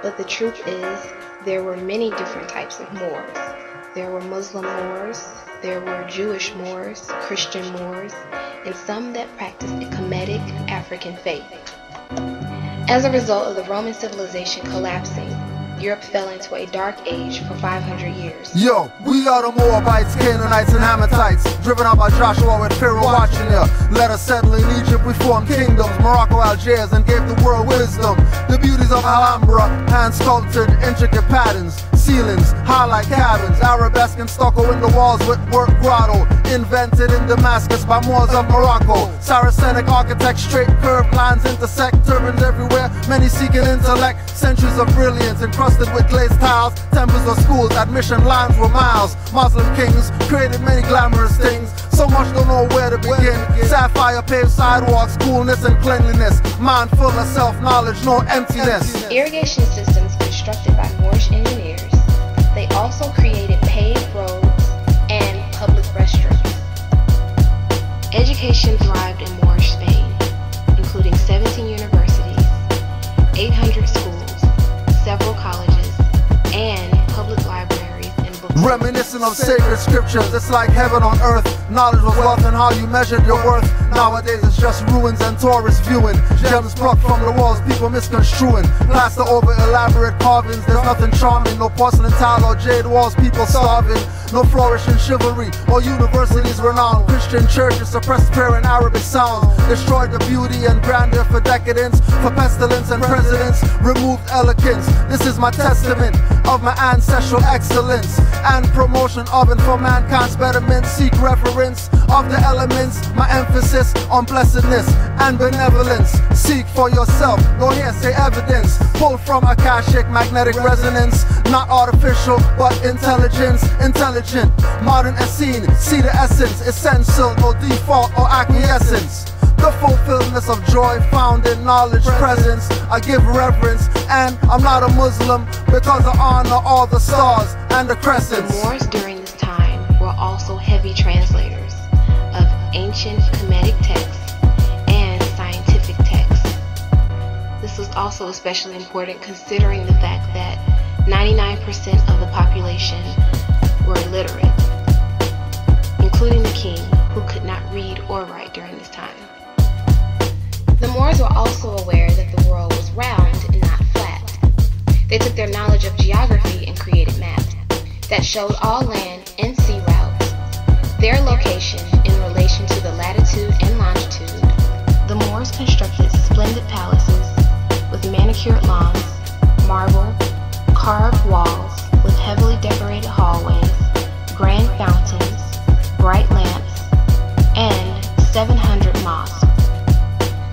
But the truth is, there were many different types of Moors. There were Muslim Moors, there were Jewish Moors, Christian Moors, and some that practiced a Kemetic African faith. As a result of the Roman civilization collapsing, Europe fell into a dark age for 500 years. Yo, we are the Moabites, Canaanites, and Hamathites, driven out by Joshua with Pharaoh watching here. Let us settle in Egypt, we formed kingdoms, Morocco, Algiers, and gave the world wisdom. The beauties of Alhambra, hand-sculpted, intricate patterns, ceilings, high like cabins, arabesque and stucco in the walls with work grotto, invented in Damascus by Moors of Morocco. Saracenic architects, straight curved lines intersect, turbans everywhere, many seeking intellect, centuries of brilliance encrusted with glazed tiles, temples or schools, admission lines were miles. Muslim kings created many glamorous things, so much don't know where to begin. Sapphire paved sidewalks, coolness and cleanliness, mind full of self-knowledge, no emptiness. Irrigation systems constructed by Moorish engineers. They also created paved roads and public restrooms. Education thrived in Moorish Spain, including 17 universities, 800 schools, several colleges, and public libraries and book stores. Reminiscent of sacred scriptures, it's like heaven on earth. Knowledge was wealth and how you measured your worth. Nowadays it's just ruins and tourists viewing. Gems plucked from the walls, people misconstruing. Plaster over elaborate carvings, there's nothing charming. No porcelain tile or jade walls, people starving. No flourishing chivalry or universities renowned. Christian churches suppressed prayer and Arabic sounds. Destroyed the beauty and grandeur for decadence. For pestilence and presidents, removed elegance. This is my testament of my ancestral excellence and promotion of it for mankind's betterment. Seek reference of the elements, my emphasis on blessedness and benevolence. Seek for yourself, no hearsay evidence. Pull from Akashic magnetic resonance, not artificial but intelligence. Intelligent, modern as seen, see the essence, essential, no default or acquiescence. The fulfillment of joy found in knowledge presence. I give reverence and I'm not a Muslim because I honor all the stars and the crescents. The Moors during this time were also heavy translators of ancient Kemetic texts and scientific texts. This was also especially important considering the fact that 99% of the population were illiterate, including the king, who could not read or write during this time. The Moors were also aware that the world was round and not flat. They took their knowledge of geography and created maps that showed all land and sea routes, their location in relation to the latitude and longitude. The Moors constructed splendid palaces with manicured lawns, marble, carved walls with heavily decorated hallways, grand fountains, bright lamps, and 700 mosques.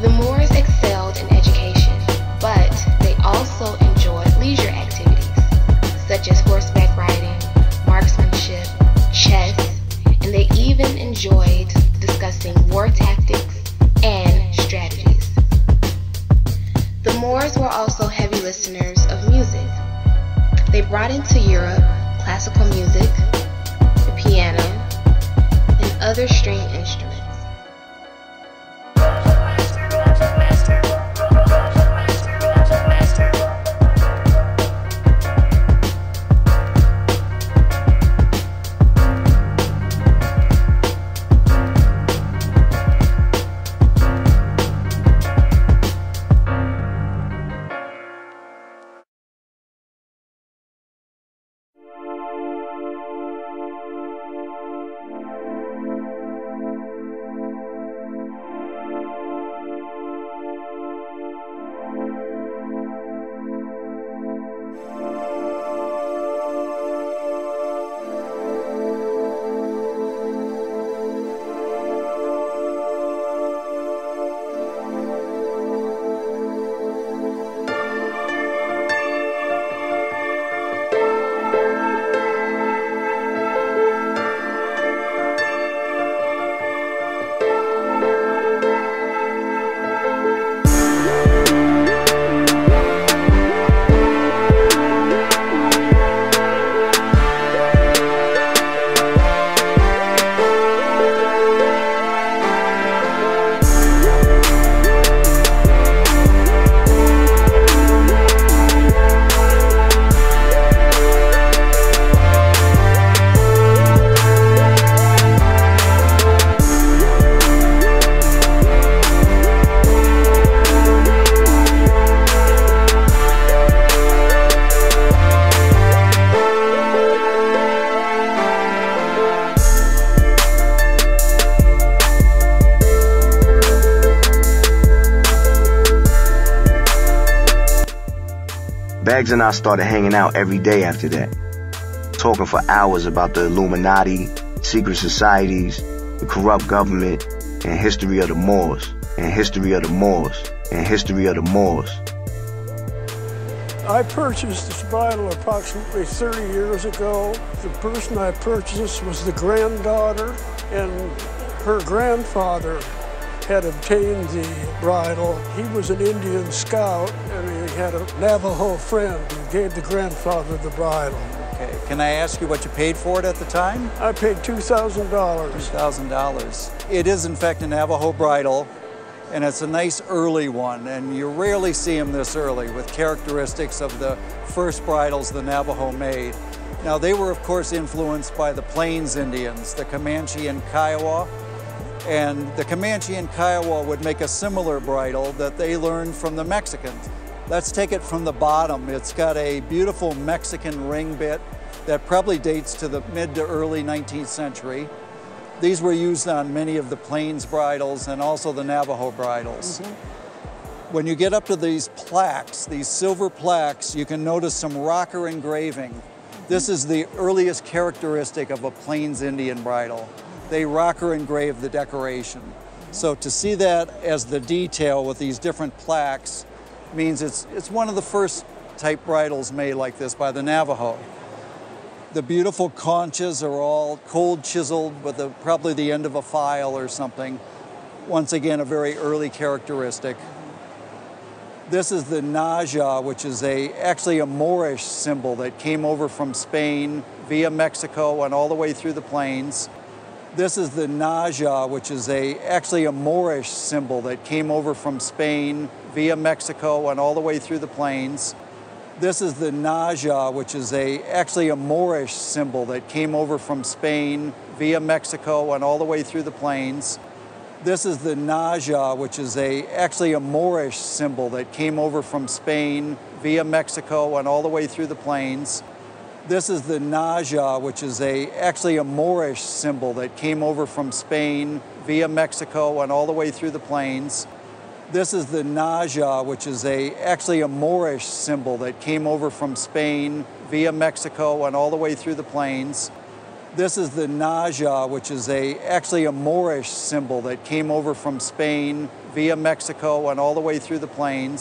The Moors excelled in education, but they also enjoyed leisure activities such as horseback riding, marksmanship, chess, and they even enjoyed discussing war tactics and strategies. The Moors were also heavy listeners of music. They brought into Europe classical music, the piano, and other string instruments. Beggs and I started hanging out every day after that, talking for hours about the Illuminati, secret societies, the corrupt government, and history of the Moors, and history of the Moors, and history of the Moors. I purchased this bridle approximately 30 years ago. The person I purchased was the granddaughter, and her grandfather had obtained the bridle. He was an Indian scout, and he had a Navajo friend who gave the grandfather the bridle. Okay, can I ask you what you paid for it at the time? I paid $2,000. $2,000. It is in fact a Navajo bridle, and it's a nice early one, and you rarely see them this early with characteristics of the first bridles the Navajo made. Now they were of course influenced by the Plains Indians, the Comanche and Kiowa, and the Comanche and Kiowa would make a similar bridle that they learned from the Mexicans. Let's take it from the bottom. It's got a beautiful Mexican ring bit that probably dates to the mid to early 19th century. These were used on many of the Plains bridles and also the Navajo bridles. When you get up to these plaques, these silver plaques, you can notice some rocker engraving. This is the earliest characteristic of a Plains Indian bridle. They rocker engrave the decoration. So to see that as the detail with these different plaques means it's one of the first type bridles made like this by the Navajo. The beautiful conchas are all cold chiseled with probably the end of a file or something. Once again, a very early characteristic. This is the naja, which is actually a Moorish symbol that came over from Spain via Mexico and all the way through the plains. This is the naja, which is actually a Moorish symbol that came over from Spain via Mexico and all the way through the plains. This is the naja, which is actually a Moorish symbol that came over from Spain via Mexico and all the way through the plains. This is the naja, which is actually a Moorish symbol that came over from Spain via Mexico and all the way through the plains. This is the naja, which is actually a Moorish symbol that came over from Spain via Mexico and all the way through the plains. This is the naja, which is actually a Moorish symbol that came over from Spain via Mexico and all the way through the plains. This is the naja, which is actually a Moorish symbol that came over from Spain via Mexico and all the way through the plains.